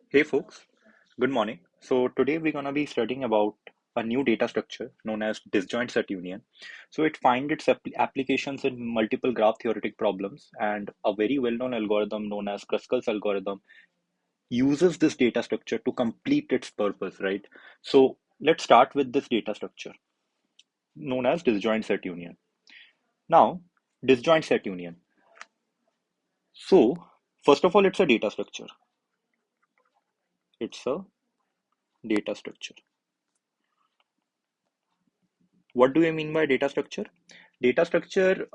Hey folks, good morning. So today we're going to be studying about a new data structure known as disjoint set union. So it finds its applications in multiple graph theoretic problems, and a very well-known algorithm known as Kruskal's algorithm uses this data structure to complete its purpose, right? So let's start with this data structure known as disjoint set union. Now, disjoint set union. So first of all, it's a data structure. It's a data structure. What do you mean by data structure? Data structure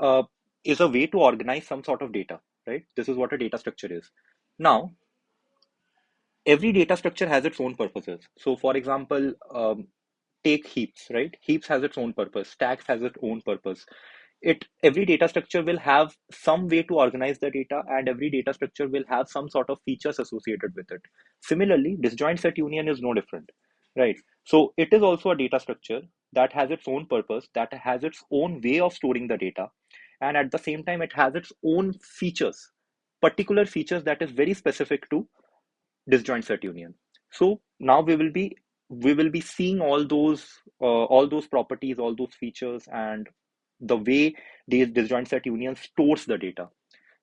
is a way to organize some sort of data, right? This is what a data structure is. Now, every data structure has its own purposes. So, for example, take heaps, right? Heaps has its own purpose. Stacks has its own purpose. Every data structure will have some way to organize the data, and every data structure will have some sort of features associated with it. Similarly, disjoint set union is no different, right? So it is also a data structure that has its own purpose, that has its own way of storing the data, and at the same time it has its own features, particular features that is very specific to disjoint set union. So now we will be seeing all those properties, all those features, and the way these disjoint set union stores the data.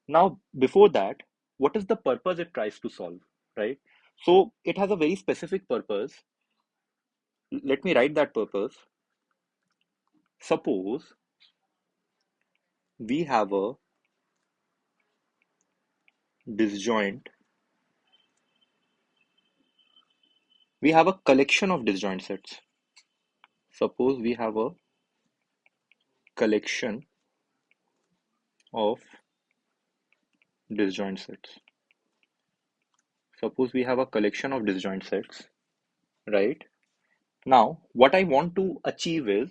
Now, before that, what is the purpose it tries to solve, right? So it has a very specific purpose. Let me write that purpose. Suppose we have a disjoint, we have a collection of disjoint sets. Suppose we have a collection of disjoint sets. Suppose we have a collection of disjoint sets, right? Now, what I want to achieve is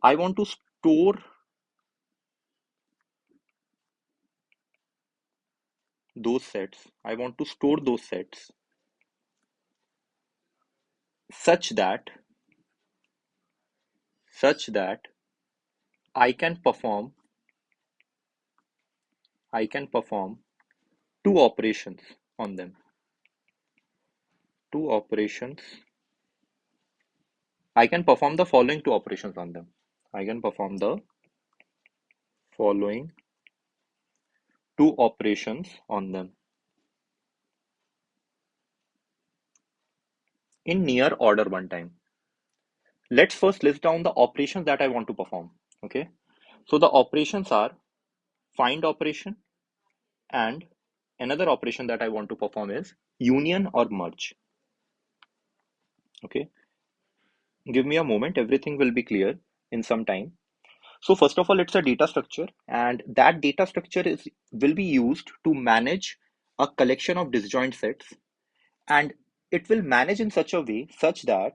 I want to store those sets. I want to store those sets such that such that I can perform I can perform two operations on them. Two operations. I can perform the following two operations on them. I can perform the following two operations on them in near order one time. Let's first list down the operations that I want to perform. Okay. So the operations are find operation, and another operation that I want to perform is union or merge. Okay. Give me a moment. Everything will be clear in some time. So first of all, it's a data structure, and that data structure is will be used to manage a collection of disjoint sets, and it will manage in such a way such that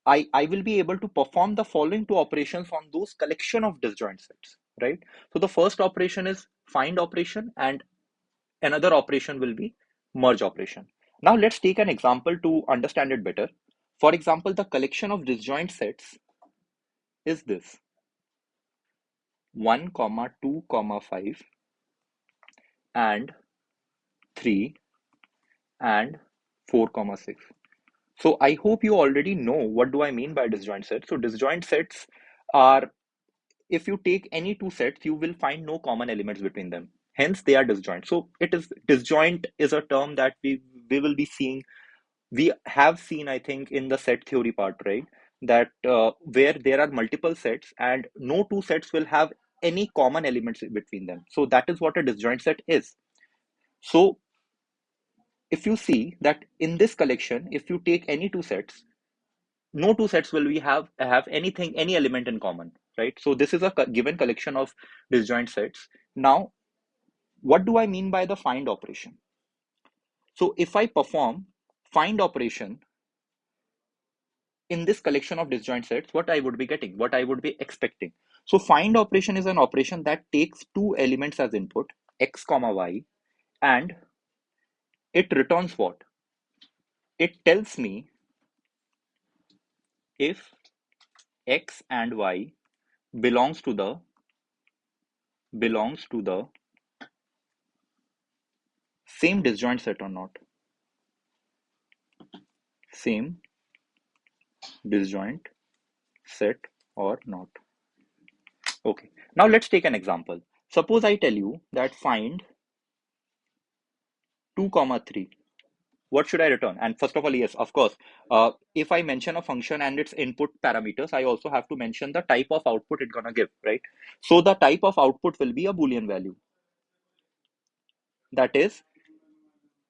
I will be able to perform the following two operations on those collection of disjoint sets, right? So the first operation is find operation, and another operation will be merge operation. Now let's take an example to understand it better. For example, the collection of disjoint sets is this: 1 comma 2 comma 5 and 3 and 4 comma 6. So I hope you already know what do I mean by disjoint sets. So disjoint sets are, if you take any two sets, you will find no common elements between them. Hence, they are disjoint. So it is disjoint is a term that we will be seeing. We have seen, I think, in the set theory part, right? That where there are multiple sets and no two sets will have any common elements between them. So that is what a disjoint set is. So if you see that in this collection, if you take any two sets, no two sets will we have anything, any element in common, right? So this is a given collection of disjoint sets. Now, what do I mean by the find operation? So if I perform find operation in this collection of disjoint sets, what I would be getting, what I would be expecting. So find operation is an operation that takes two elements as input, x comma y, and it returns what? It tells me if x and y belongs to the belongs to the Same disjoint set or not? Same disjoint set or not? Okay. Now let's take an example. Suppose I tell you that find 2 comma 3. What should I return? And first of all, yes, of course, if I mention a function and its input parameters, I also have to mention the type of output it's gonna give, right? So the type of output will be a Boolean value. That is,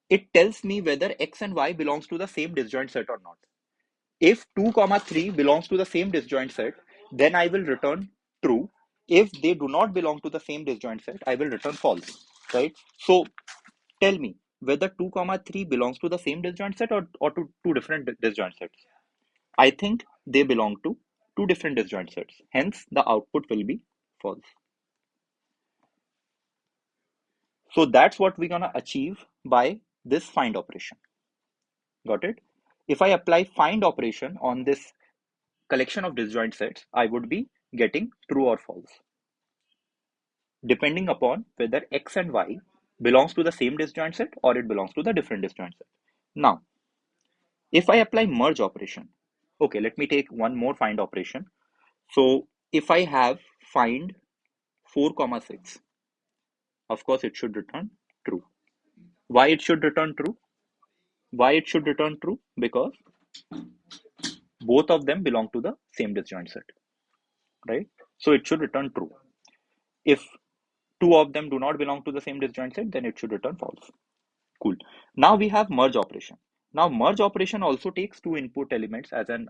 it tells me whether X and Y belongs to the same disjoint set or not. If 2 comma 3 belongs to the same disjoint set, then I will return true. If they do not belong to the same disjoint set, I will return false, right? So tell me whether 2 comma 3 belongs to the same disjoint set or to two different disjoint sets. I think they belong to two different disjoint sets. Hence, the output will be false. So that's what we're gonna achieve by this find operation. Got it? If I apply find operation on this collection of disjoint sets, I would be getting true or false, depending upon whether X and Y belongs to the same disjoint set or it belongs to the different disjoint set. Now, if I apply merge operation, okay, let me take one more find operation. So if I have find 4 comma 6, of course it should return true. Why it should return true? Why it should return true? Because both of them belong to the same disjoint set, right? So it should return true. If two of them do not belong to the same disjoint set, then it should return false. Cool. Now we have merge operation. Now merge operation also takes two input elements as an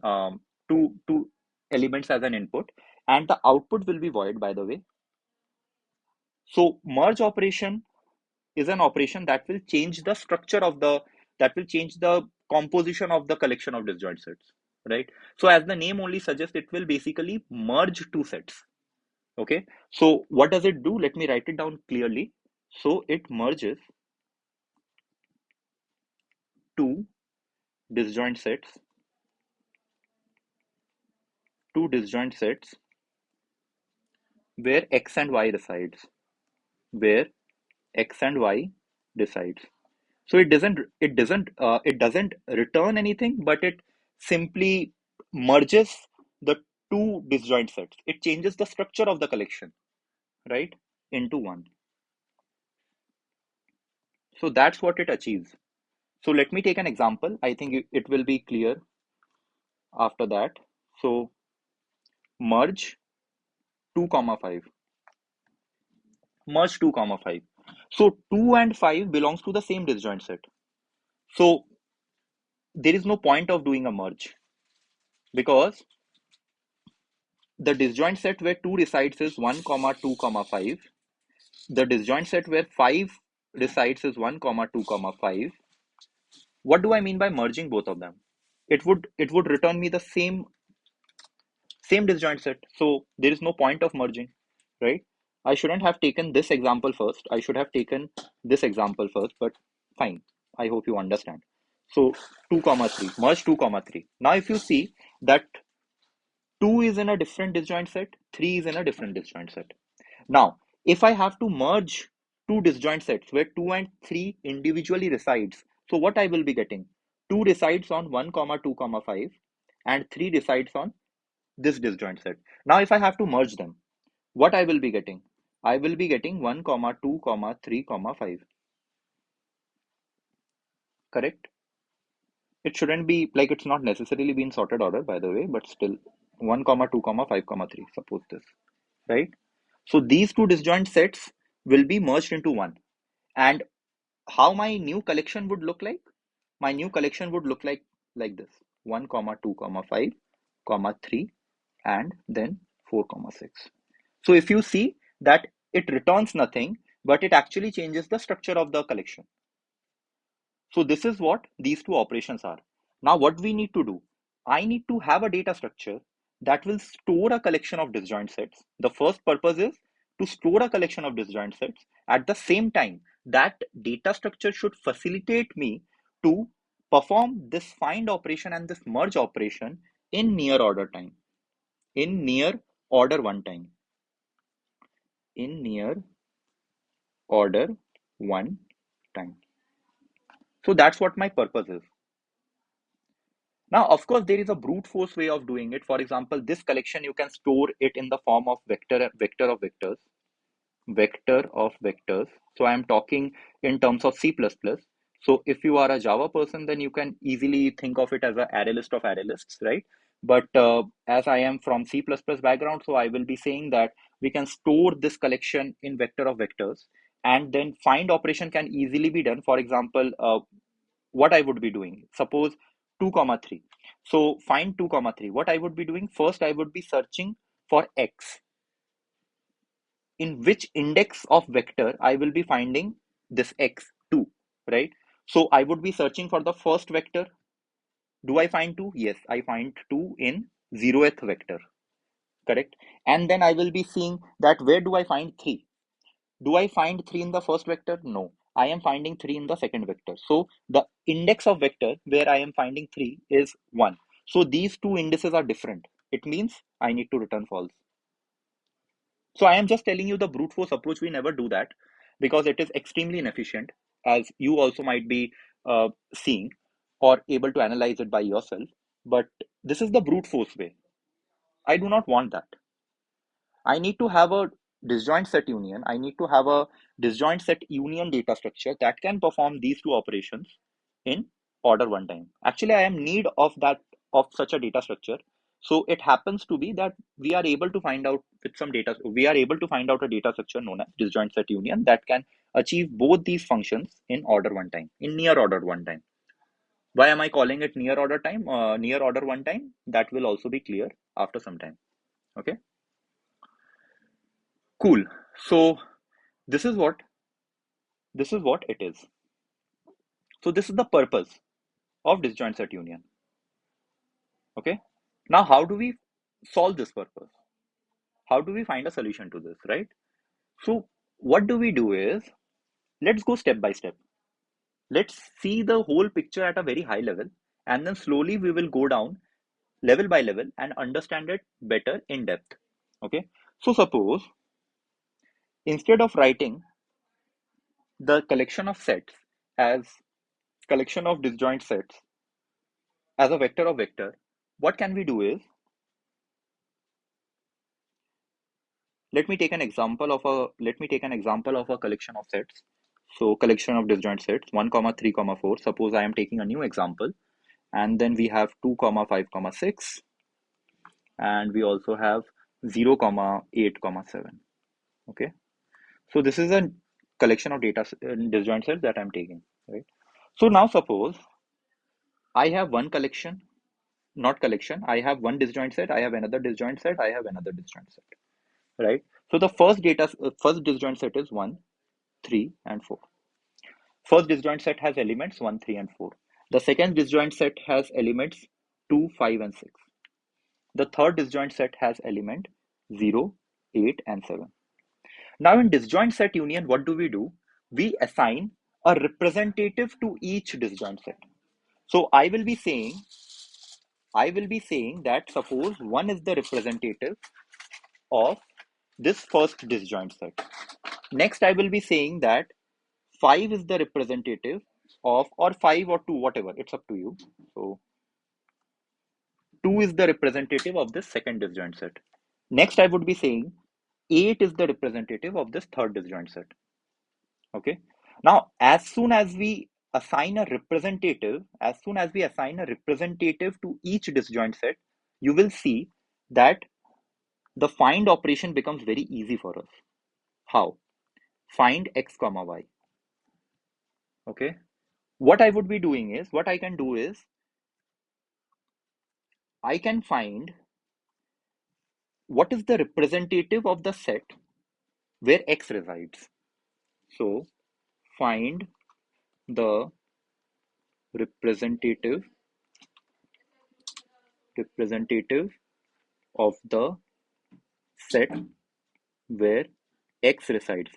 two elements as an input, and the output will be void, by the way. So merge operation is an operation that will change the structure of the that will change the composition of the collection of disjoint sets, right? So as the name only suggests, it will basically merge two sets. Okay, so what does it do? Let me write it down clearly. So it merges two disjoint sets, two disjoint sets where X and Y resides, where X and Y resides. So it doesn't return anything, but it simply merges the two disjoint sets. It changes the structure of the collection, right, into one. So that's what it achieves. So let me take an example. I think it will be clear after that. So merge 2 comma 5. Merge 2 comma 5. So 2 and 5 belongs to the same disjoint set. So there is no point of doing a merge, because the disjoint set where 2 resides is 1 comma 2 comma 5. The disjoint set where 5 resides is 1 comma 2 comma 5. What do I mean by merging both of them? It would return me the same disjoint set. So there is no point of merging, right? I shouldn't have taken this example first. I should have taken this example first, but fine. I hope you understand. So 2 comma 3, merge 2 comma 3. Now if you see that 2 is in a different disjoint set, 3 is in a different disjoint set. Now, if I have to merge two disjoint sets where 2 and 3 individually resides, so what I will be getting? 2 resides on 1 comma 2 comma 5 and 3 resides on this disjoint set. Now, if I have to merge them, what I will be getting? I will be getting 1 comma 2 comma 3 comma 5. Correct? It shouldn't be like, it's not necessarily be in sorted order, by the way, but still 1 comma 2 comma 5 comma 3. Suppose this, right? So these two disjoint sets will be merged into one. And how my new collection would look like? My new collection would look like this: 1 comma 2 comma 5 comma 3 and then 4 comma 6. So if you see that it returns nothing, but it actually changes the structure of the collection. So this is what these two operations are. Now what we need to do, I need to have a data structure that will store a collection of disjoint sets. The first purpose is to store a collection of disjoint sets. At the same time, that data structure should facilitate me to perform this find operation and this merge operation in near order time, in near order one time, in near order one time. So that's what my purpose is. Now, of course, there is a brute force way of doing it. For example, this collection, you can store it in the form of vector of vectors, vector of vectors. So I am talking in terms of C++. So if you are a Java person, then you can easily think of it as an array list of array lists, right? But as I am from C++ background, so I will be saying that we can store this collection in vector of vectors, and then find operation can easily be done. For example, what I would be doing, suppose 2 comma 3. So find 2 comma 3. What I would be doing, first I would be searching for x, in which index of vector I will be finding this x 2, right? So I would be searching for the first vector. Do I find 2? Yes, I find 2 in 0th vector, correct? And then I will be seeing that where do I find 3? Do I find 3 in the first vector? No, I am finding 3 in the second vector. So the index of vector where I am finding 3 is 1. So these two indices are different. It means I need to return false. So I am just telling you the brute force approach. We never do that because it is extremely inefficient, as you also might be seeing or able to analyze it by yourself. But this is the brute force way. I do not want that. I need to have a disjoint set union. I need to have a disjoint set union data structure that can perform these two operations in order one time. Actually, I am need of that, of such a data structure. So it happens to be that we are able to find out with some data, we are able to find out a data structure known as disjoint set union that can achieve both these functions in order one time, in near order one time. Why am I calling it near order time, near order one time? That will also be clear after some time. Okay, cool. So this is what it is. So this is the purpose of disjoint set union. Okay. Now, how do we solve this purpose? How do we find a solution to this, right? So what do we do is, let's go step by step. Let's see the whole picture at a very high level, and then slowly we will go down level by level and understand it better in depth. Okay. So suppose instead of writing the collection of sets as collection of disjoint sets as a vector of vector, what can we do is, let me take an example of a collection of sets. So collection of disjoint sets 1 comma 3 comma 4. Suppose I am taking a new example, and then we have 2 comma 5 comma 6, and we also have 0 comma 8 comma 7. Okay, so this is a collection of data disjoint sets that I'm taking, right? So now suppose I have one collection, not collection, I have one disjoint set, I have another disjoint set, I have another disjoint set, right? So the first disjoint set is 1, 3 and 4. First disjoint set has elements 1, 3 and 4. The second disjoint set has elements 2, 5 and 6. The third disjoint set has element 0, 8 and 7. Now in disjoint set union, what do? We assign a representative to each disjoint set. So I will be saying that suppose 1 is the representative of this first disjoint set. Next, I will be saying that 5 is the representative of, or 5 or 2, whatever, it's up to you. So 2 is the representative of this second disjoint set. Next, I would be saying 8 is the representative of this third disjoint set. Okay. Now, as soon as we assign a representative, to each disjoint set, you will see that the find operation becomes very easy for us. How? Find x comma y. Okay. What I would be doing is, what I can do is, I can find what is the representative of the set where x resides. So find the representative of the set where x resides.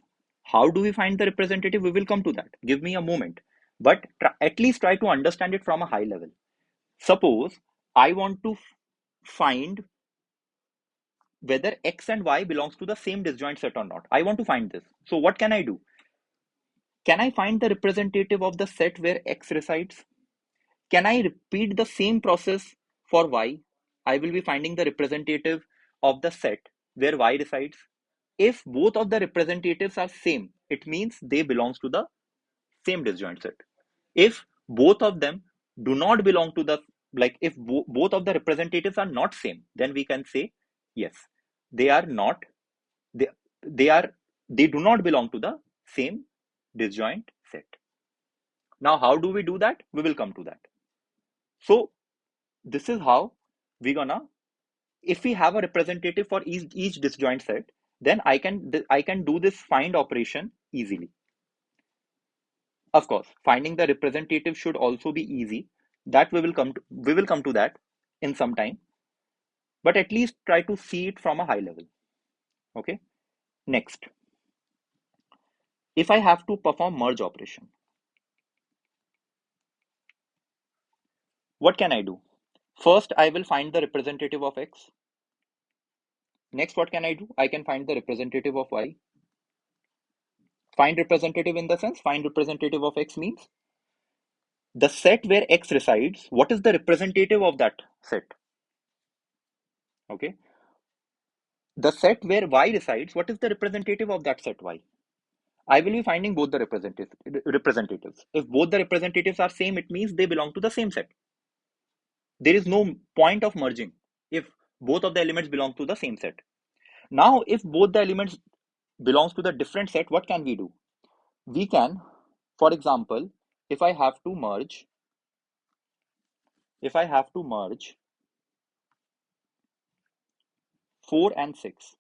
How do we find the representative? We will come to that. Give me a moment. But at least try to understand it from a high level. Suppose I want to find whether x and y belongs to the same disjoint set or not. I want to find this. So what can I do? Can I find the representative of the set where X resides? Can I repeat the same process for Y? I will be finding the representative of the set where Y resides. If both of the representatives are same, it means they belongs to the same disjoint set. If both of them do not belong to the, like if both of the representatives are not same, then we can say yes, they are not, they they are they do not belong to the same disjoint set. Now how do we do that? We will come to that. So this is how we gonna, if we have a representative for each disjoint set, then I can do this find operation easily. Of course, finding the representative should also be easy. That we will come to that in some time, but at least try to see it from a high level. Okay. Next, if I have to perform merge operation, what can I do? First, I will find the representative of X. Next, what can I do? I can find the representative of Y. Find representative in the sense, find representative of X means the set where X resides, what is the representative of that set? Okay. The set where Y resides, what is the representative of that set Y? I will be finding both the representatives. If both the representatives are same, it means they belong to the same set. There is no point of merging if both of the elements belong to the same set. Now, if both the elements belongs to the different set, what can we do? We can, for example, if I have to merge, if I have to merge 4 and 6,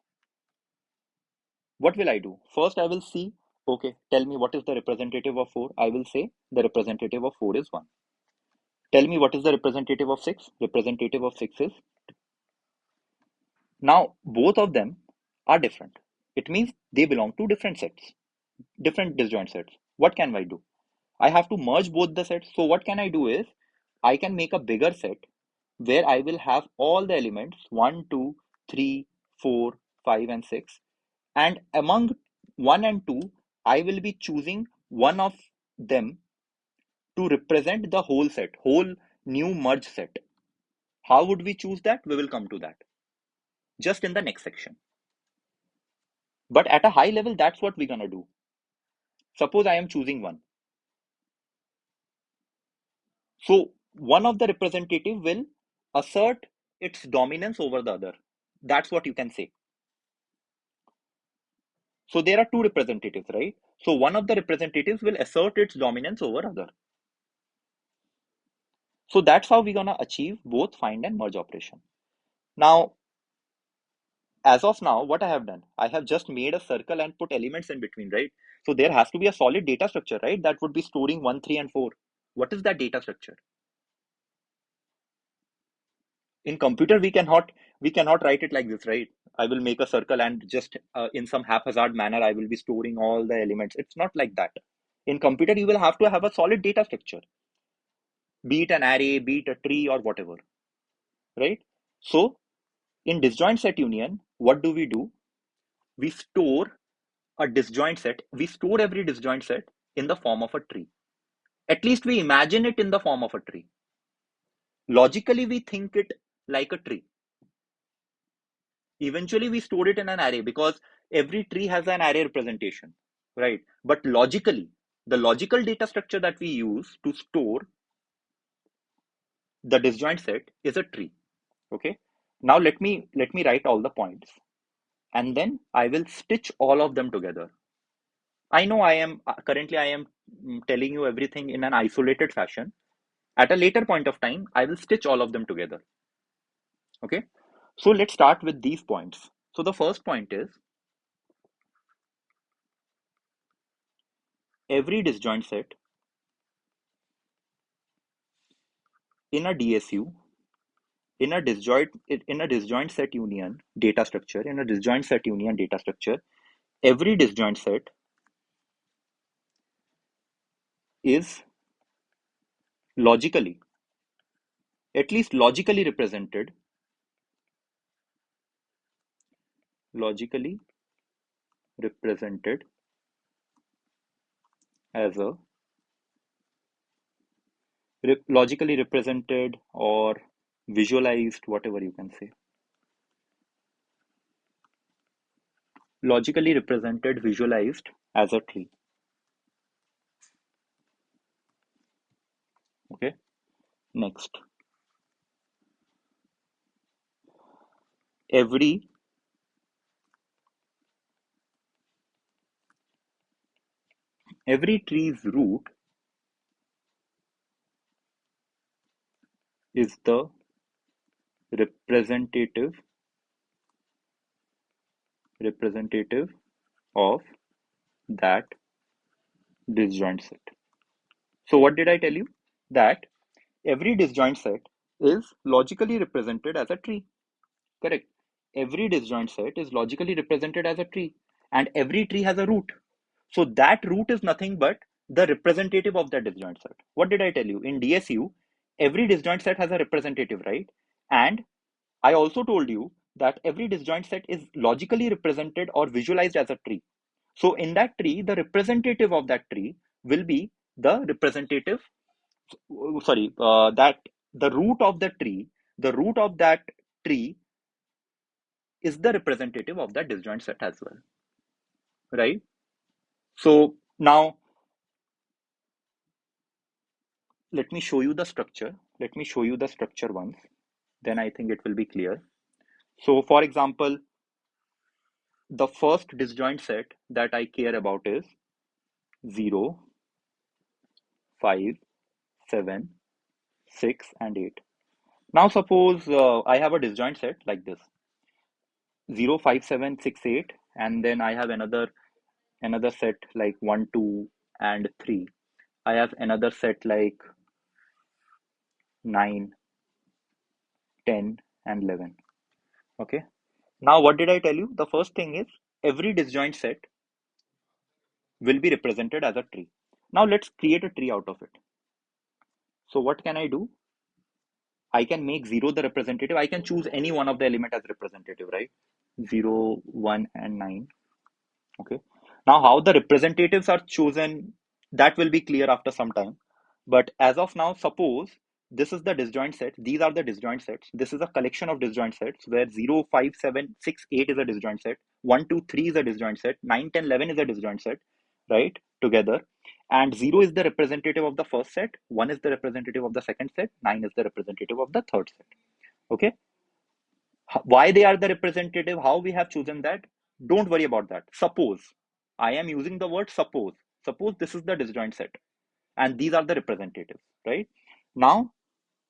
what will I do? First, I will see, okay, tell me what is the representative of 4. I will say the representative of 4 is 1. Tell me what is the representative of 6. Representative of 6 is. Now, both of them are different. It means they belong to different sets, different disjoint sets. What can I do? I have to merge both the sets. So what can I do is, I can make a bigger set where I will have all the elements 1, 2, 3, 4, 5, and 6. And among 1 and 2, I will be choosing one of them to represent the whole set, whole new merge set. How would we choose that? We will come to that just in the next section. But at a high level, that's what we're gonna do. Suppose I am choosing one. So one of the representative will assert its dominance over the other. That's what you can say. So there are two representatives, right? So one of the representatives will assert its dominance over other. So that's how we're gonna achieve both find and merge operation. Now, as of now, what I have done, I have just made a circle and put elements in between, right? So there has to be a solid data structure, right? That would be storing 1, 3, and 4. What is that data structure? In computer, we cannot write it like this, right? I will make a circle and just in some haphazard manner, I will be storing all the elements. It's not like that. In computer, you will have to have a solid data structure, be it an array, be it a tree, or whatever, right? So in disjoint set union, what do? We store a disjoint set. We store every disjoint set in the form of a tree. At least we imagine it in the form of a tree. Logically, we think it like a tree. Eventually, we store it in an array because every tree has an array representation, right? But logically, the logical data structure that we use to store the disjoint set is a tree. Okay. Now let me write all the points, and then I will stitch all of them together. I know I am telling you everything in an isolated fashion. At a later point of time, I will stitch all of them together. Okay. So let's start with these points. So the first point is, every disjoint set in a DSU, in a disjoint set union data structure, in a disjoint set union data structure, every disjoint set is logically, at least logically represented as a logically represented or visualized, whatever you can say. Logically represented, visualized as a tree. Okay. Next, every tree's root is the representative of that disjoint set. So what did I tell you? That every disjoint set is logically represented as a tree. Correct. Every disjoint set is logically represented as a tree, and every tree has a root. So that root is nothing but the representative of that disjoint set. What did I tell you? In DSU, every disjoint set has a representative, right? And I also told you that every disjoint set is logically represented or visualized as a tree. So in that tree, the representative of that tree will be the representative, that the root of the root of that tree is the representative of that disjoint set as well, right? So now let me show you the structure. Let me show you the structure once, then I think it will be clear. So for example, the first disjoint set that I care about is 0, 5, 7, 6, and 8. Now suppose I have a disjoint set like this: 0, 5, 7, 6, 8, and then I have another set like 1, 2, and 3. I have another set like 9, 10, and 11. Okay. Now what did I tell you? The first thing is every disjoint set will be represented as a tree. Now let's create a tree out of it. So what can I do? I can make 0 the representative. I can choose any one of the element as representative, right? 0, 1, and 9. Okay. Now how the representatives are chosen, that will be clear after some time. But as of now, suppose this is the disjoint set. These are the disjoint sets. This is a collection of disjoint sets where 0, 5, 7, 6, 8 is a disjoint set. 1, 2, 3 is a disjoint set. 9, 10, 11 is a disjoint set, right? Together. And 0 is the representative of the first set. 1 is the representative of the second set. 9 is the representative of the third set. Okay. Why they are the representative, how we have chosen that, don't worry about that. Suppose I am using the word suppose this is the disjoint set and these are the representatives, right? Now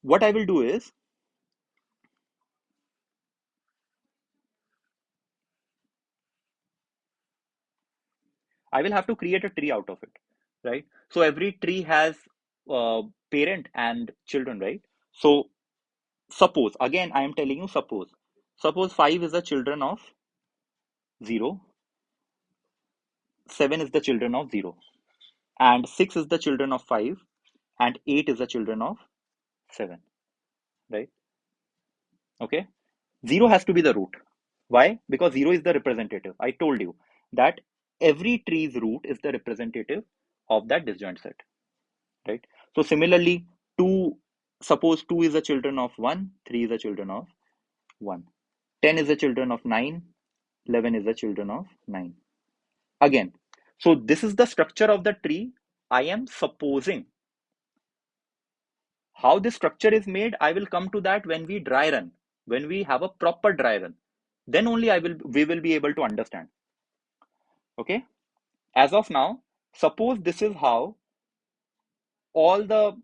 what I will do is I will have to create a tree out of it, right? So every tree has parent and children, right? So suppose, again I am telling you, suppose 5 is the children of 0, 7 is the children of 0, and 6 is the children of 5, and 8 is the children of 7, right? Okay. 0 has to be the root. Why? Because 0 is the representative. I told you that every tree's root is the representative of that disjoint set, right? So similarly, 2, suppose 2 is the children of 1, 3 is the children of 1, 10 is the children of 9, 11 is the children of 9. Again, so this is the structure of the tree. I am supposing. How this structure is made, I will come to that when we dry run, when we have a proper dry run. Then only we will be able to understand. Okay. As of now, suppose this is how all the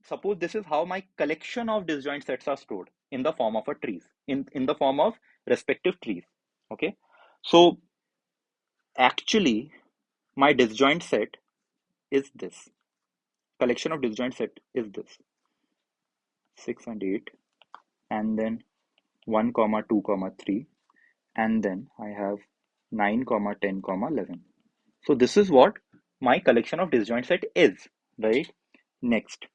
suppose this is how my collection of disjoint sets are stored in the form of a trees, in the form of respective trees. Okay. So actually my disjoint set is this. Collection of disjoint set is this: 6 and 8, and then 1 comma 2 comma 3, and then I have 9 comma 10 comma 11. So this is what my collection of disjoint set is, right? Next,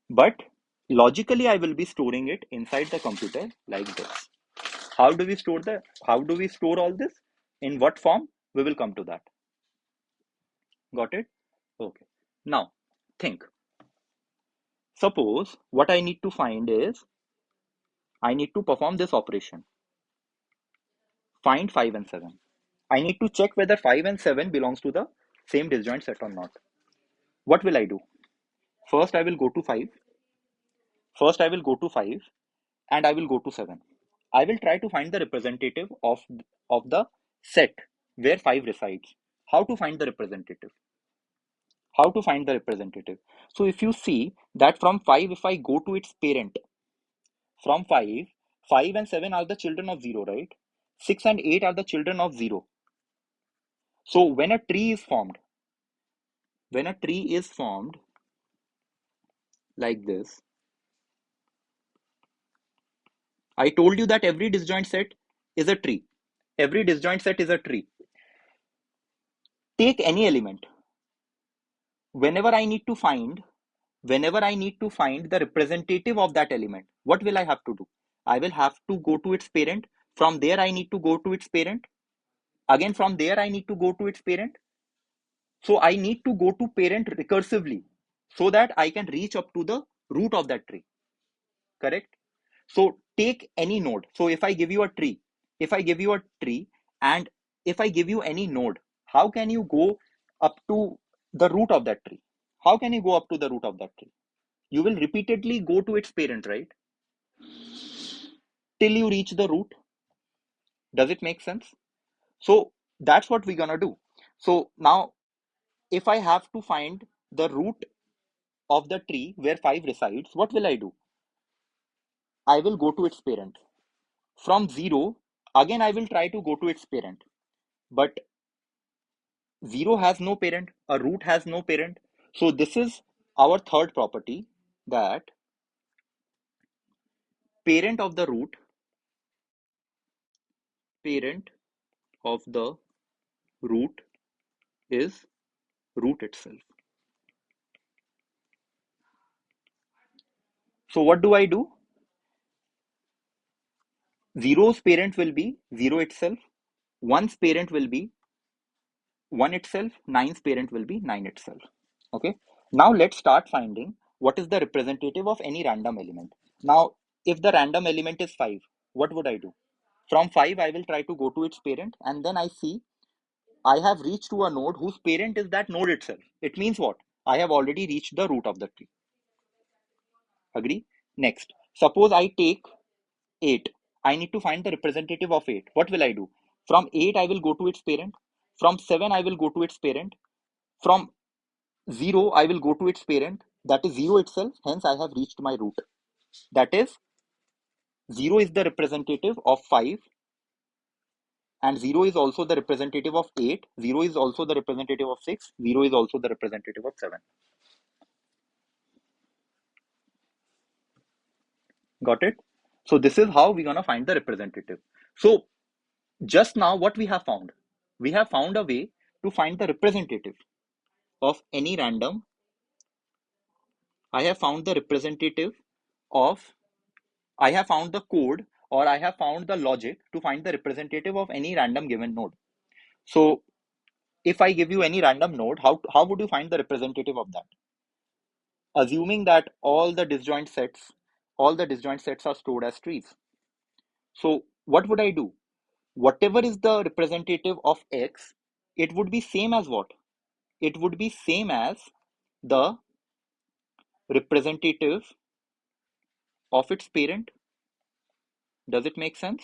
but logically I will be storing it inside the computer like this. How do we store all this? In what form? We will come to that. Got it? Okay. Now, think. Suppose what I need to find is, I need to perform this operation. Find 5 and 7. I need to check whether 5 and 7 belongs to the same disjoint set or not. What will I do? First, I will go to 5. First, I will go to 5 and I will go to 7. I will try to find the representative of the set where 5 resides. How to find the representative? How to find the representative? So if you see that from 5, if I go to its parent, from 5, 5 and 7 are the children of 0, right? 6 and 8 are the children of 0. So when a tree is formed, like this, I told you that every disjoint set is a tree. Every disjoint set is a tree. Take any element. Whenever I need to find the representative of that element, what will I have to do? I will have to go to its parent. From there, I need to go to its parent. Again, from there, I need to go to its parent. So I need to go to parent recursively so that I can reach up to the root of that tree. Correct? So take any node. So if I give you a tree, and if I give you any node, how can you go up to the root of that tree? How can you go up to the root of that tree? You will repeatedly go to its parent, right? Till you reach the root. Does it make sense? So that's what we're gonna do. So now if I have to find the root of the tree where 5 resides, what will I do? I will go to its parent. From 0, again I will try to go to its parent. But 0 has no parent, a root has no parent. So this is our third property, that parent of the root, parent of the root is root itself. So what do I do? 0's parent will be 0 itself, 1's parent will be 1 itself, 9's parent will be 9 itself. Okay. Now let's start finding what is the representative of any random element. Now, if the random element is 5, what would I do? From 5, I will try to go to its parent, and then I see I have reached to a node whose parent is that node itself. It means what? I have already reached the root of the tree. Agree? Next, suppose I take 8. I need to find the representative of 8. What will I do? From 8, I will go to its parent. From 7, I will go to its parent. From 0, I will go to its parent. That is 0 itself. Hence, I have reached my root. That is, 0 is the representative of 5. And 0 is also the representative of 8. 0 is also the representative of 6. 0 is also the representative of 7. Got it? So this is how we're going to find the representative. So just now what we have found? We have found a way to find the representative of any random. I have found the representative of, I have found the code, or I have found the logic to find the representative of any random given node. So if I give you any random node, how would you find the representative of that? Assuming that all the disjoint sets are stored as trees. So what would I do? Whatever is the representative of X, it would be same as what? It would be same as the representative of its parent. Does it make sense?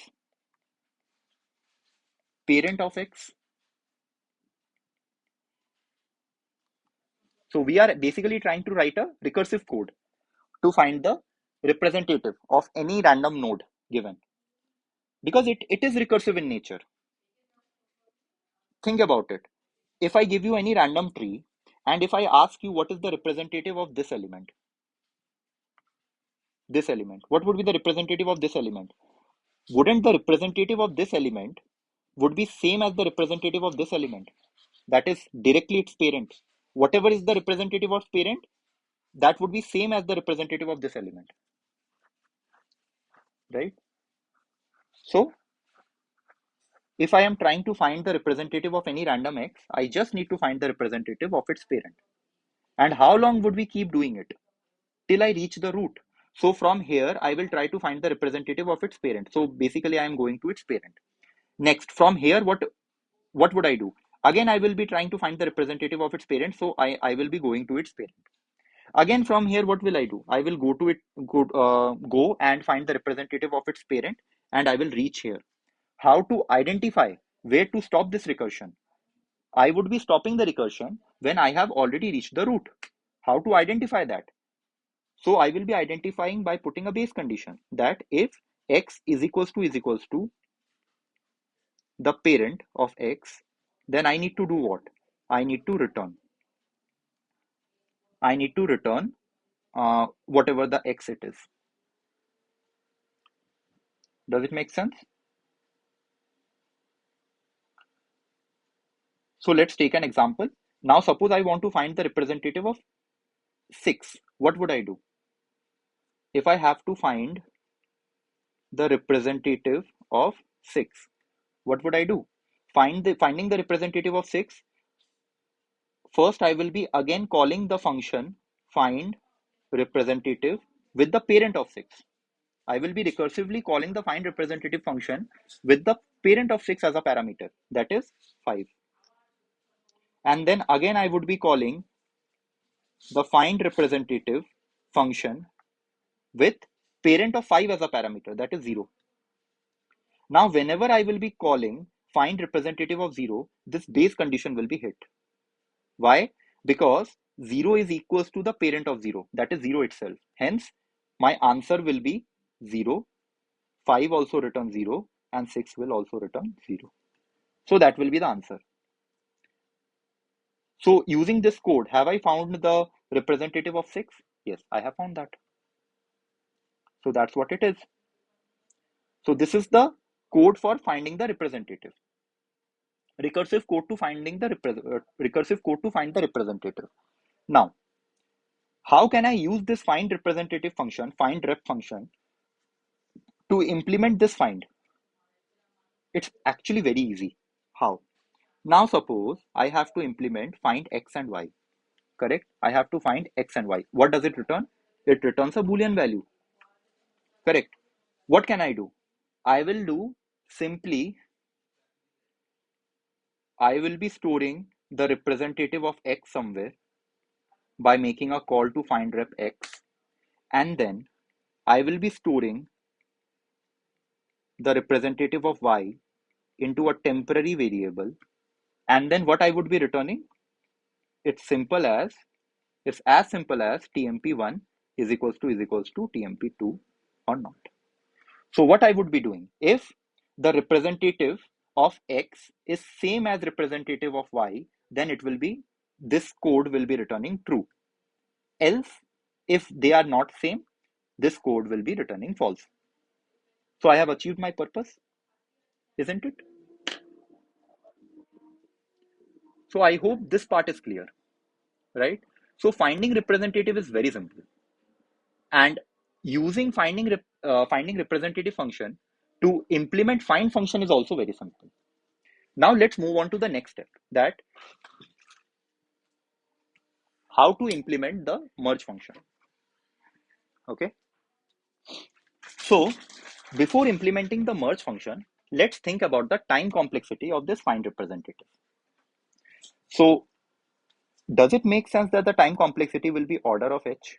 Parent of X. So we are basically trying to write a recursive code to find the representative of any random node given, because it is recursive in nature. Think about it. If I give you any random tree, and if I ask you what is the representative of this element, what would be the representative of this element? Wouldn't the representative of this element would be same as the representative of this element? That is directly its parent. Whatever is the representative of parent, that would be same as the representative of this element, right? So if I am trying to find the representative of any random x, I just need to find the representative of its parent. And how long would we keep doing it? Till I reach the root. So from here, I will try to find the representative of its parent. So basically, I am going to its parent. Next, from here, what would I do? Again, I will be trying to find the representative of its parent. So I will be going to its parent. Again, from here, what will I do? I will go to it, go and find the representative of its parent, and I will reach here. How to identify where to stop this recursion? I would be stopping the recursion when I have already reached the root. How to identify that? So I will be identifying by putting a base condition that if x is equals to the parent of x, then I need to do what? I need to return. I need to return whatever the x it is. Does it make sense? So let's take an example. Now suppose I want to find the representative of 6. What would I do? If I have to find the representative of 6, what would I do? Finding the representative of 6. First, I will be again calling the function find representative with the parent of 6. I will be recursively calling the find representative function with the parent of 6 as a parameter, that is 5. And then again, I would be calling the find representative function with parent of 5 as a parameter, that is 0. Now, whenever I will be calling find representative of 0, this base condition will be hit. Why? Because 0 is equals to the parent of 0, that is 0 itself. Hence, my answer will be 0, 5 also return 0, and 6 will also return 0. So that will be the answer. So using this code, have I found the representative of 6? Yes, I have found that. So that's what it is. So this is the code for finding the representative. Recursive code to find the representative. Now, how can I use this find representative function, find rep function, to implement this find? It's actually very easy. How? Now suppose I have to implement find x and y. Correct? I have to find x and y. What does it return? It returns a Boolean value. Correct? What can I do? I will do simply, I will be storing the representative of x somewhere by making a call to find rep x, and then I will be storing the representative of y into a temporary variable, and then what I would be returning, it's as simple as tmp1 is equals to tmp2 or not. So what I would be doing, if the representative of x is same as representative of y, then this code will be returning true. Else, if they are not same, this code will be returning false. So I have achieved my purpose, isn't it? So I hope this part is clear, right? So finding representative is very simple, and using finding representative function to implement find function is also very simple. Now let's move on to the next step, that how to implement the merge function. Okay. So before implementing the merge function, let's think about the time complexity of this find representative. So does it make sense that the time complexity will be order of h?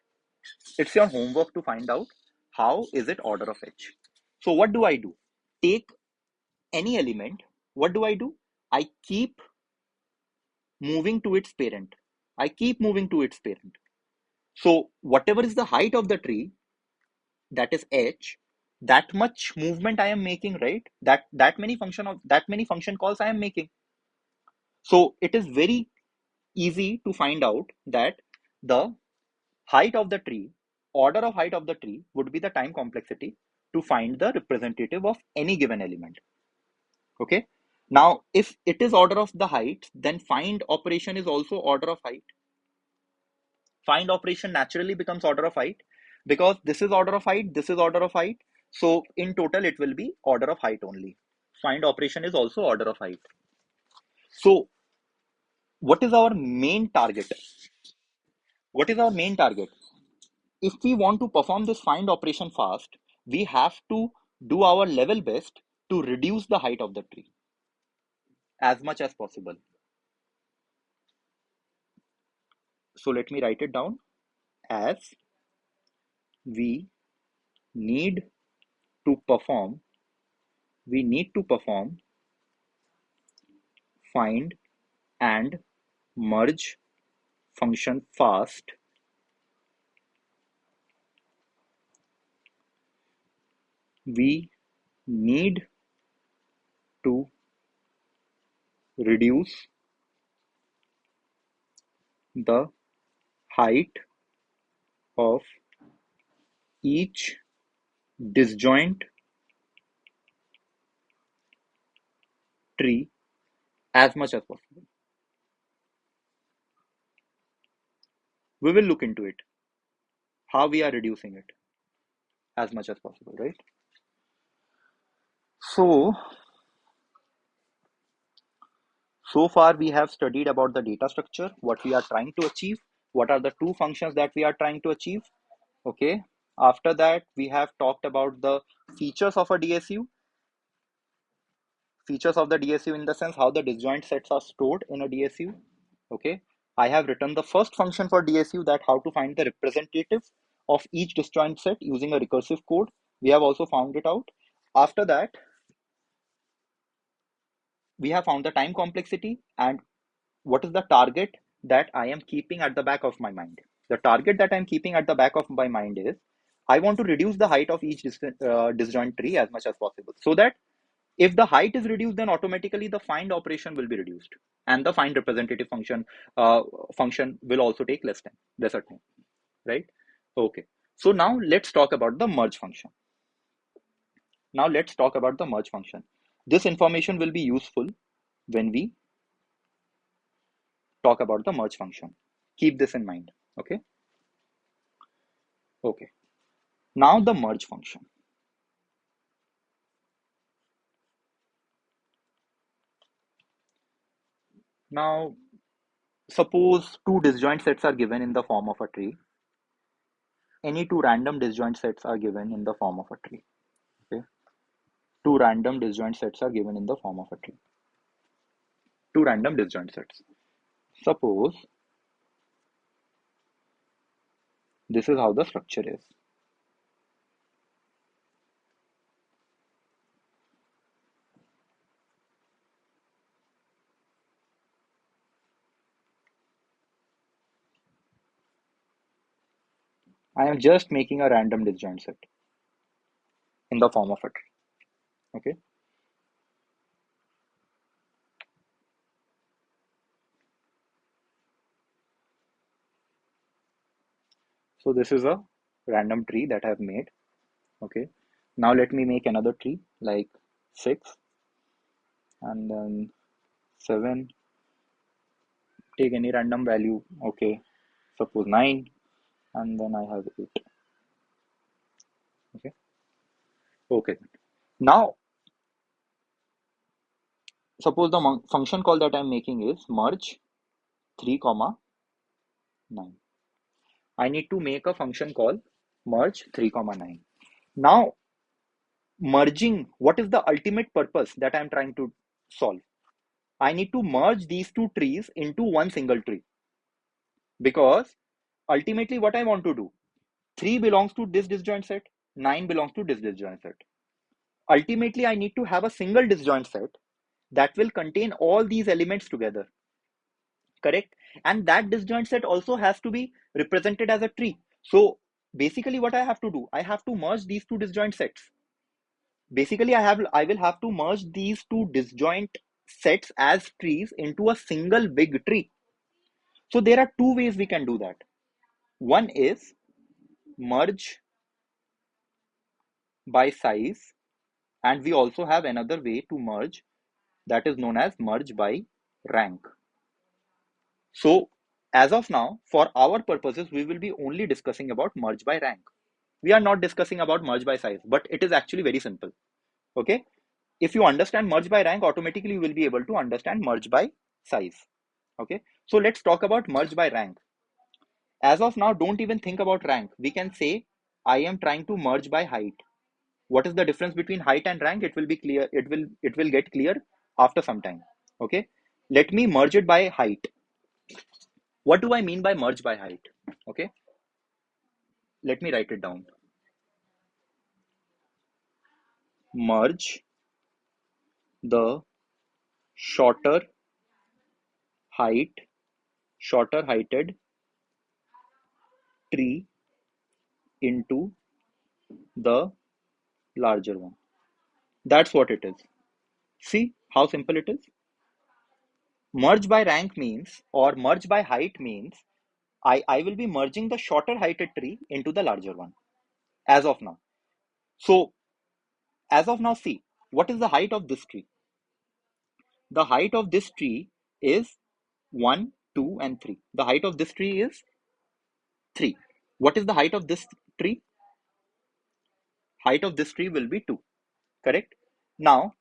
It's your homework to find out how is it order of h. So what do I do? Take any element. What do? I keep moving to its parent. I keep moving to its parent. So whatever is the height of the tree, that is h, that much movement I am making, right? That many function calls I am making. So it is very easy to find out that the height of the tree, order of height of the tree would be the time complexity to find the representative of any given element. Okay. Now, if it is order of the height, then find operation is also order of height. Find operation naturally becomes order of height because this is order of height, this is order of height. So in total, it will be order of height only. find operation is also order of height. So what is our main target? What is our main target? If we want to perform this find operation fast, we have to do our level best to reduce the height of the tree as much as possible. So let me write it down as we need to perform, we need to perform find and merge function fast. We need to reduce the height of each disjoint tree as much as possible. We will look into it, how we are reducing it as much as possible, right? So far we have studied about the data structure, what we are trying to achieve, what are the two functions that we are trying to achieve. Okay. After that, we have talked about the features of a DSU, features of the DSU in the sense how the disjoint sets are stored in a DSU. Okay. I have written the first function for DSU, that how to find the representative of each disjoint set using a recursive code. We have also found it out. After that, we have found the time complexity and what is the target that I am keeping at the back of my mind. The target that I'm keeping at the back of my mind is I want to reduce the height of each disjoint tree as much as possible, so that if the height is reduced, then automatically the find operation will be reduced, and the find representative function will also take lesser time, right? Okay. So now let's talk about the merge function. Now let's talk about the merge function. This information will be useful when we talk about the merge function. Keep this in mind. Okay. Okay. Now the merge function. Now suppose two disjoint sets are given in the form of a tree. Any two random disjoint sets are given in the form of a tree. Okay. Two random disjoint sets are given in the form of a tree. Two random disjoint sets. Suppose this is how the structure is. I am just making a random disjoint set in the form of a tree. Okay. So this is a random tree that I have made. Okay. Now let me make another tree like 6 and then 7. Take any random value. Okay. Suppose 9 and then I have 8. Okay. Okay. Now suppose the function call that I'm making is merge 3 comma 9. I need to make a function call merge 3 comma 9. Now merging, what is the ultimate purpose that I'm trying to solve? I need to merge these two trees into one single tree, because ultimately what I want to do, 3 belongs to this disjoint set, 9 belongs to this disjoint set. Ultimately I need to have a single disjoint set that will contain all these elements together, correct? And that disjoint set also has to be represented as a tree. So basically what I have to do, I have to merge these two disjoint sets. Basically I will have to merge these two disjoint sets as trees into a single big tree. So there are two ways we can do that. One is merge by size, and we also have another way to merge, that is known as merge by rank. So as of now, for our purposes, we will be only discussing about merge by rank. We are not discussing about merge by size, but it is actually very simple. Okay. if you understand merge by rank, automatically you will be able to understand merge by size. Okay, so let's talk about merge by rank. As of now, don't even think about rank. We can say I am trying to merge by height. What is the difference between height and rank? It will be clear. It will get clear after some time. Okay, let me merge it by height. What do I mean by merge by height? Okay, let me write it down. Merge the shorter height, shorter heighted tree into the larger one. That's what it is. See how simple it is? Merge by rank means, or merge by height means, I will be merging the shorter heighted tree into the larger one as of now. So, as of now, see, what is the height of this tree? The height of this tree is 1, 2, and 3. The height of this tree is 3. What is the height of this tree? Height of this tree will be 2. Correct? Now,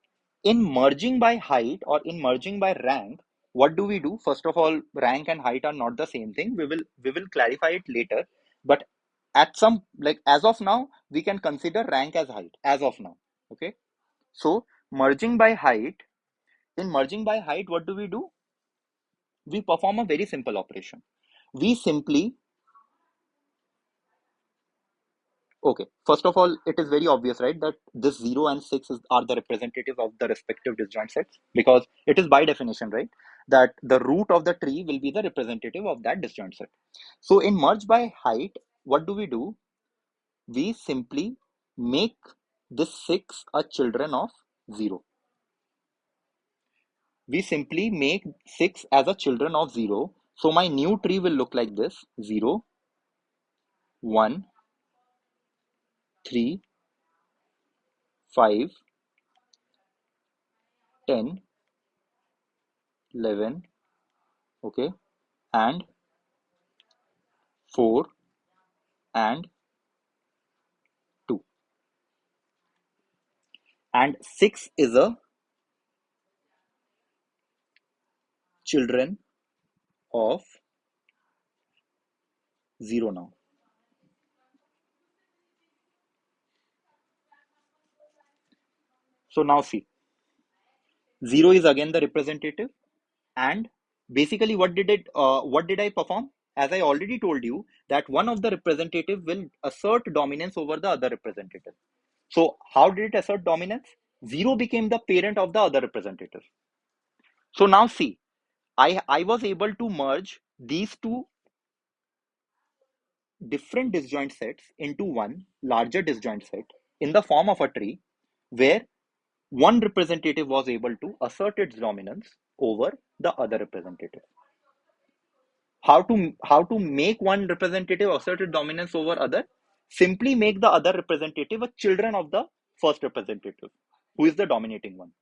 in merging by height or in merging by rank, what do we do? First of all, rank and height are not the same thing. We will clarify it later. But at some, like, as of now, we can consider rank as height as of now. Okay. So merging by height, in merging by height, what do? We perform a very simple operation. We simply, okay, first of all, it is very obvious, right, that this 0 and 6 are the representative of the respective disjoint sets, because it is by definition, right, that the root of the tree will be the representative of that disjoint set. So in merge by height, what do? We simply make this 6 a children of 0. We simply make 6 as a children of 0. So my new tree will look like this: 0, 1, 3, 5, 10, 11, okay, and 4 and 2. And 6 is a children of 0 now. So now see, 0 is again the representative, and basically what did I perform? As I already told you, that one of the representative will assert dominance over the other representative. So how did it assert dominance? 0 became the parent of the other representative. So now see, I was able to merge these two different disjoint sets into one larger disjoint set in the form of a tree, where one representative was able to assert its dominance over the other representative. How to make one representative assert its dominance over other? Simply make the other representative a children of the first representative, who is the dominating one.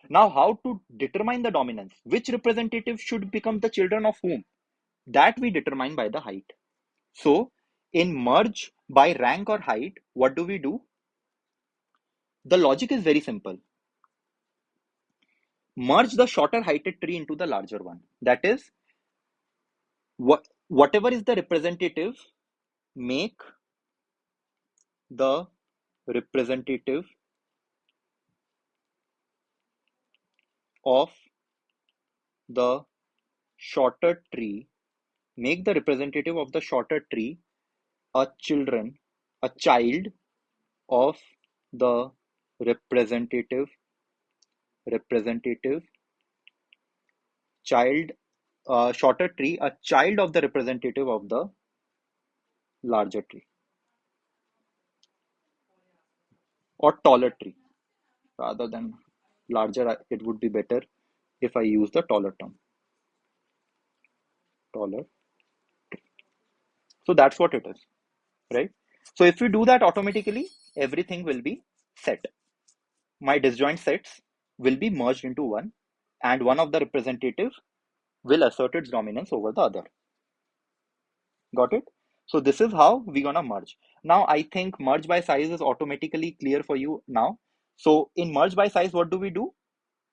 Now, how to determine the dominance? Which representative should become the children of whom? That we determine by the height. So, in merge by rank or height, what do? The logic is very simple. Merge the shorter heighted tree into the larger one. That is, whatever is the representative, make the representative of the shorter tree, make the representative of the shorter tree a child of the representative child, shorter tree, a child of the representative of the larger tree, or taller tree. Rather than larger, it would be better if I use the taller term, taller. So that's what it is, right? So if we do that, automatically everything will be set. My disjoint sets will be merged into one, and one of the representative will assert its dominance over the other. Got it? So this is how we're gonna merge. Now I think merge by size is automatically clear for you now. So in merge by size, what do we do?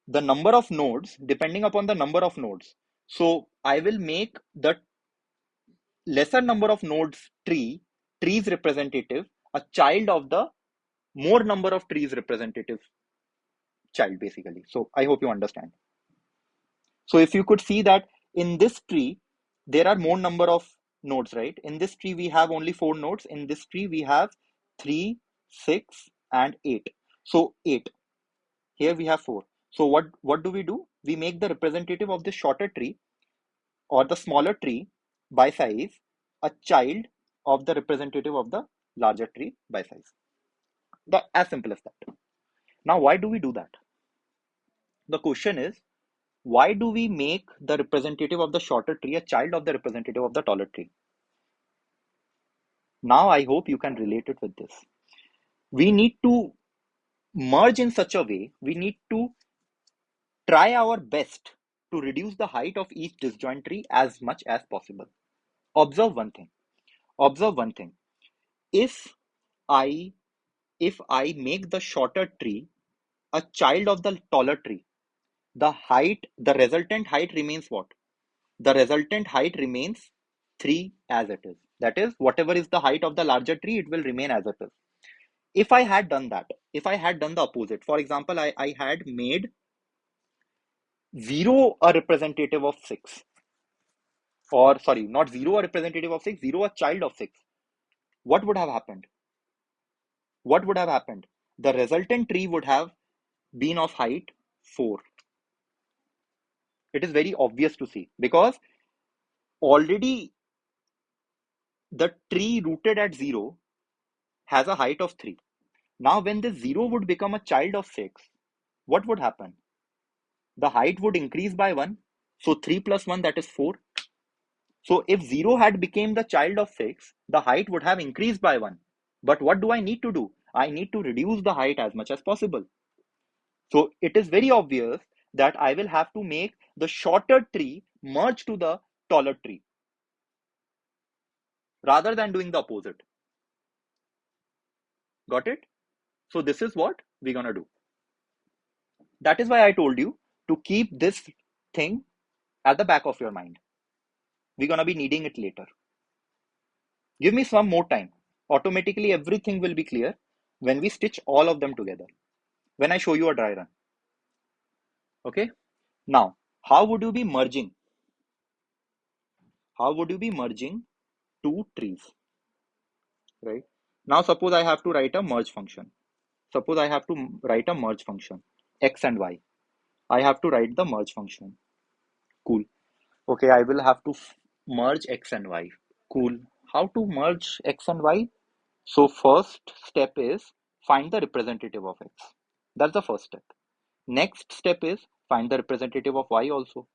The number of nodes depending upon the number of nodes. So I will make the lesser number of nodes trees representative, a child of the more number of trees representative child basically. So I hope you understand. So if you could see that in this tree, there are more number of nodes, right? In this tree, we have only 4 nodes. In this tree, we have 3, 6, and 8. So 8. Here we have 4. So what do? We make the representative of the shorter tree or the smaller tree by size a child of the representative of the larger tree by size. As simple as that. Now, why do we do that? The question is, why do we make the representative of the shorter tree a child of the representative of the taller tree? Now, I hope you can relate it with this. We need to merge in such a way, we need to try our best to reduce the height of each disjoint tree as much as possible. Observe one thing. Observe one thing. If I if I make the shorter tree a child of the taller tree, the resultant height remains what? The resultant height remains 3 as it is. That is, whatever is the height of the larger tree, it will remain as it is. If I had done that, if I had done the opposite, for example, I had made 0 a representative of 6, or sorry, not 0 a representative of 6, 0 a child of 6, what would have happened? What would have happened? The resultant tree would have been of height 4. It is very obvious to see because already the tree rooted at 0 has a height of 3. Now, when this 0 would become a child of 6, what would happen? The height would increase by 1. So 3 plus 1, that is 4. So if 0 had become the child of 6, the height would have increased by 1. But what do I need to do? I need to reduce the height as much as possible. So it is very obvious that I will have to make the shorter tree merge to the taller tree rather than doing the opposite. Got it? So this is what we're going to do. That is why I told you to keep this thing at the back of your mind. We're going to be needing it later. Give me some more time. Automatically everything will be clear when we stitch all of them together. When I show you a dry run. Okay? Now, how would you be merging? How would you be merging two trees? Right? Now suppose I have to write a merge function. Suppose I have to write a merge function. X and Y. I have to write the merge function. Cool. Okay, I will have to merge X and Y. Cool. How to merge X and Y? So first step is find the representative of X. That's the first step. Next step is find the representative of Y also.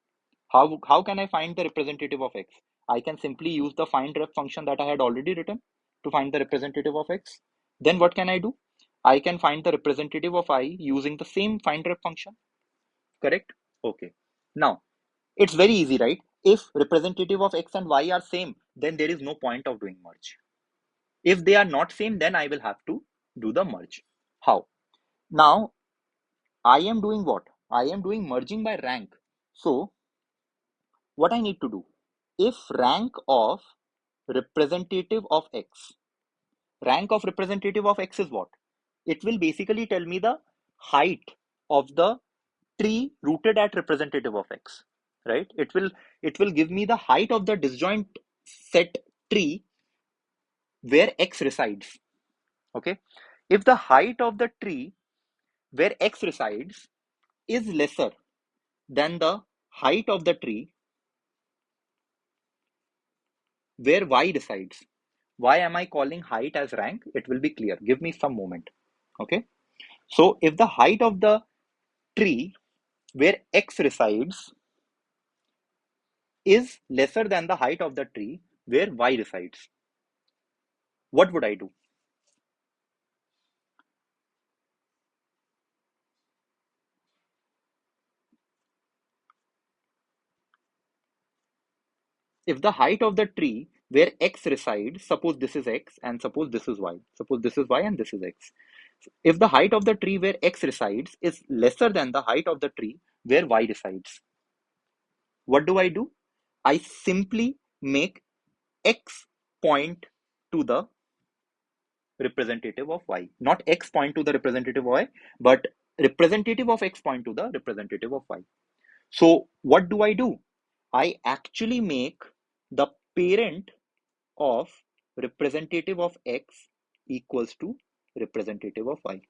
How can I find the representative of X? I can simply use the find rep function that I had already written to find the representative of X. Then what can I do? I can find the representative of Y using the same find rep function. Correct? Okay. Now, it's very easy, right? If representative of X and Y are same, then there is no point of doing merge. If they are not same, then I will have to do the merge. How? Now, I am doing what? I am doing merging by rank. So, what I need to do? If rank of representative of X, rank of representative of X is what? It will basically tell me the height of the tree rooted at representative of X, right? It will give me the height of the disjoint set tree where X resides. Okay. If the height of the tree where X resides is lesser than the height of the tree where Y resides, why am I calling height as rank? It will be clear. Give me some moment. Okay. So if the height of the tree where X resides is lesser than the height of the tree where Y resides, what would I do? If the height of the tree where X resides, suppose this is X and suppose this is Y, suppose this is Y and this is X. if the height of the tree where X resides is lesser than the height of the tree where Y resides, what do? I simply make X point to the representative of Y. Not X point to the representative of Y, but representative of X point to the representative of Y. So what do? I actually make the parent of representative of X equals to representative of Y.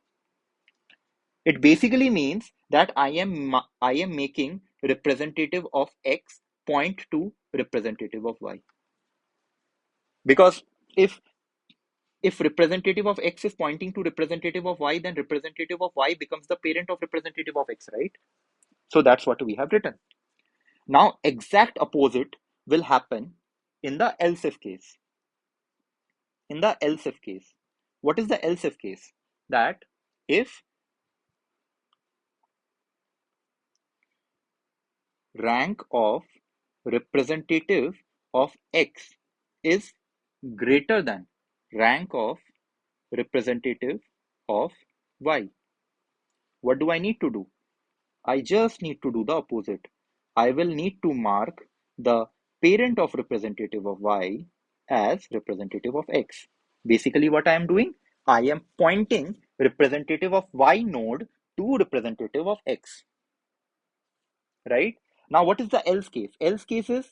It basically means that I am making representative of X point to representative of Y. Because if representative of X is pointing to representative of Y, then representative of Y becomes the parent of representative of X, right? So that's what we have written. Now, exact opposite will happen in the else if case. In the else if case, what is the else if case? That if rank of representative of X is greater than rank of representative of Y, what do I need to do? I just need to do the opposite. I will need to mark the parent of representative of Y as representative of X. Basically, what I am doing, I am pointing representative of Y node to representative of X, right? Now, what is the else case? Else case is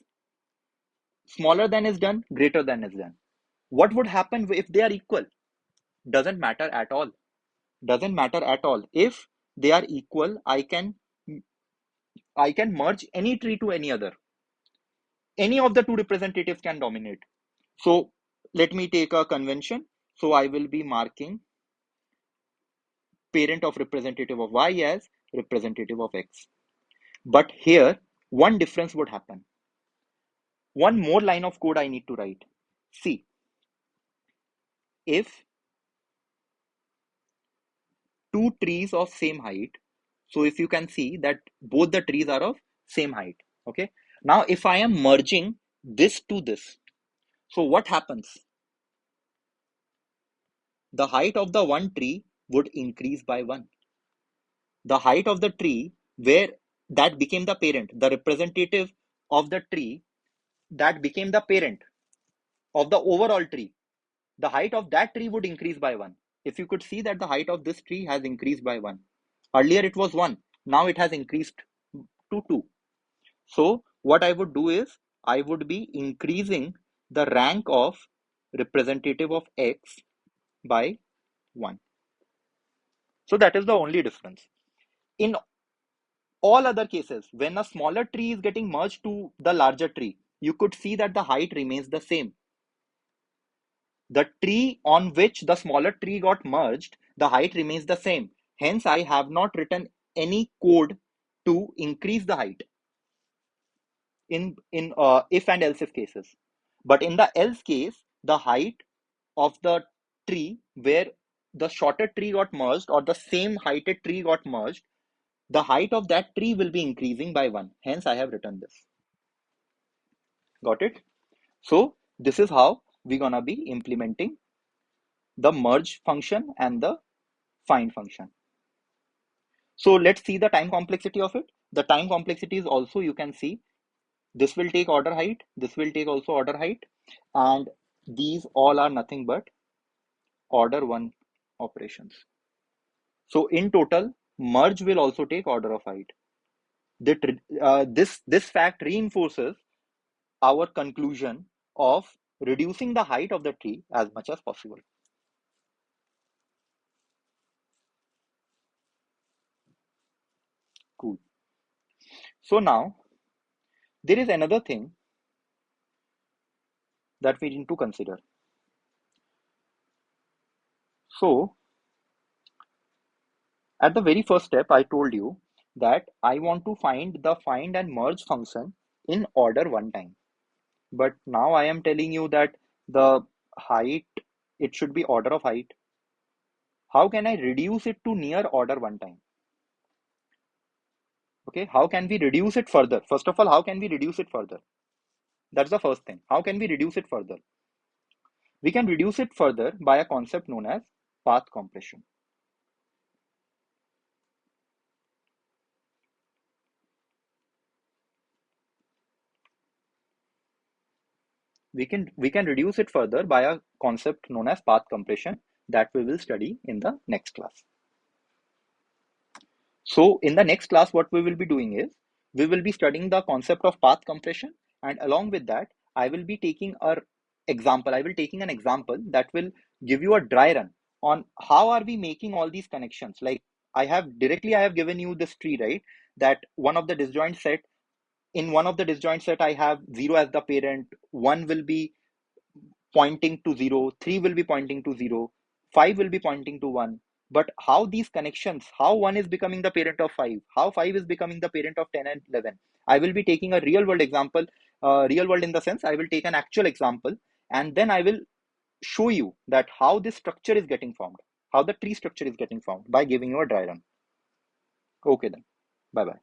smaller than is done, greater than is done. What would happen if they are equal? Doesn't matter at all. Doesn't matter at all. If they are equal, I can merge any tree to any other. Any of the two representatives can dominate. So let me take a convention. So I will be marking parent of representative of Y as representative of X. But here, one difference would happen. One more line of code I need to write. See, if two trees of same height, so if you can see that both the trees are of same height, okay? Now, if I am merging this to this, so what happens? The height of the one tree would increase by 1. The height of the tree where that became the parent, the representative of the tree that became the parent of the overall tree, the height of that tree would increase by 1. If you could see that the height of this tree has increased by 1. Earlier it was 1, now it has increased to 2. So what I would do is I would be increasing the rank of representative of X by 1. So that is the only difference. In all other cases, when a smaller tree is getting merged to the larger tree, you could see that the height remains the same. The tree on which the smaller tree got merged, the height remains the same. Hence, I have not written any code to increase the height in if and else if cases. But in the else case, the height of the tree where the shorter tree got merged or the same heighted tree got merged, the height of that tree will be increasing by 1. Hence, I have written this. Got it? So this is how we're gonna be implementing the merge function and the find function. So let's see the time complexity of it. The time complexity is also, you can see, this will take order height, this will take also order height, and these all are nothing but order 1 operations. So in total, merge will also take order of height. This fact reinforces our conclusion of reducing the height of the tree as much as possible. Cool. So now there is another thing that we need to consider. So at the very first step, I told you that I want to find the find and merge function in order 1 time. But now I am telling you that the height, it should be order of height. How can I reduce it to near order 1 time? Okay, how can we reduce it further? First of all, how can we reduce it further? That's the first thing. How can we reduce it further? We can reduce it further by a concept known as path compression. we can reduce it further by a concept known as path compression that we will study in the next class. So in the next class, what we will be doing is we will be studying the concept of path compression, and along with that, I will be taking a example. I will taking an example that will give you a dry run on how are we making all these connections. Like I have given you this tree, right? That one of the disjoint set I have 0 as the parent, 1 will be pointing to 0, 3 will be pointing to 0, 5 will be pointing to 1. But how these connections, how 1 is becoming the parent of 5, how 5 is becoming the parent of 10 and 11. I will be taking a real world example, real world in the sense I will take an actual example, and then I will show you that how this structure is getting formed, how the tree structure is getting formed by giving you a dry run. Okay then. Bye bye.